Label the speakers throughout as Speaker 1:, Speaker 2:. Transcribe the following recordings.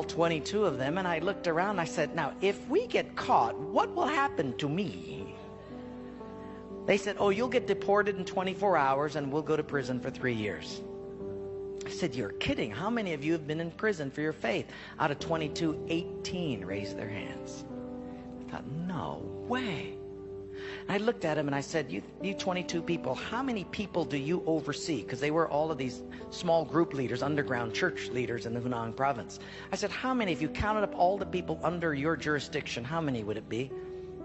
Speaker 1: 22 of them, and I looked around and I said, now, if we get caught, what will happen to me? They said, oh, you'll get deported in 24 hours and we'll go to prison for 3 years. I said, you're kidding. How many of you have been in prison for your faith? Out of 22, 18 raised their hands. I thought, no way. And I looked at him and I said, you 22 people, how many people do you oversee? Because they were all of these small group leaders, underground church leaders in the Hunan province. I said, how many, if you counted up all the people under your jurisdiction, how many would it be?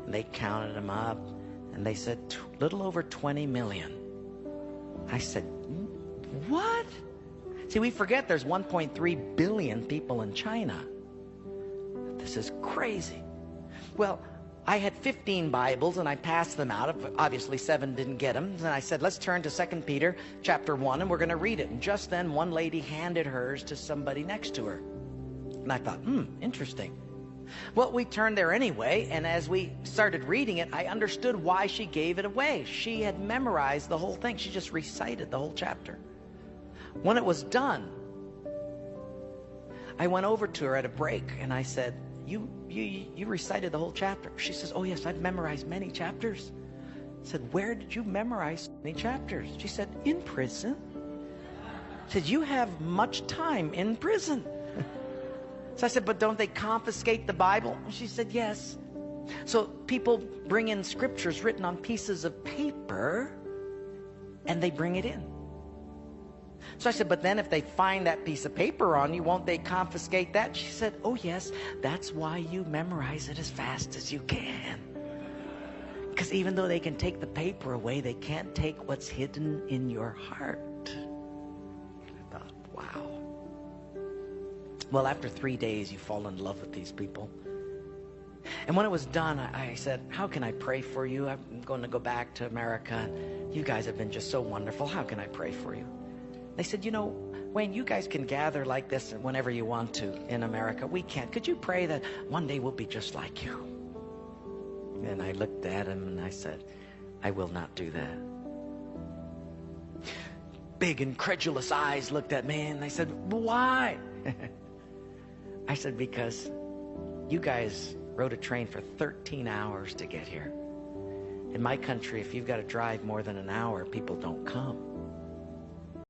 Speaker 1: And they counted them up and they said, little over 20 million. I said, what? See, we forget there's 1.3 billion people in China. This is crazy. Well, I had 15 Bibles and I passed them out. Obviously 7 didn't get them. And I said, let's turn to 2 Peter chapter 1 and we're going to read it. And just then one lady handed hers to somebody next to her. And I thought, interesting. Well, we turned there anyway, and as we started reading it, I understood why she gave it away. She had memorized the whole thing. She just recited the whole chapter. When it was done, I went over to her at a break and I said, you recited the whole chapter. She says, oh yes, I've memorized many chapters. I said, where did you memorize many chapters? She said, in prison. I said, you have much time in prison. So I said, but don't they confiscate the Bible? She said, yes. So people bring in scriptures written on pieces of paper and they bring it in. So I said, but then if they find that piece of paper on you, won't they confiscate that? She said, oh yes, that's why you memorize it as fast as you can. Because even though they can take the paper away, they can't take what's hidden in your heart. I thought, wow. Well, after 3 days, you fall in love with these people. And when it was done, I said, how can I pray for you? I'm going to go back to America. You guys have been just so wonderful. How can I pray for you? They said, you know, Wayne, you guys can gather like this whenever you want to in America. We can't. Could you pray that one day we'll be just like you? And I looked at him and I said, I will not do that. Big incredulous eyes looked at me and they said, why? I said, because you guys rode a train for 13 hours to get here. In my country, if you've got to drive more than an hour, people don't come.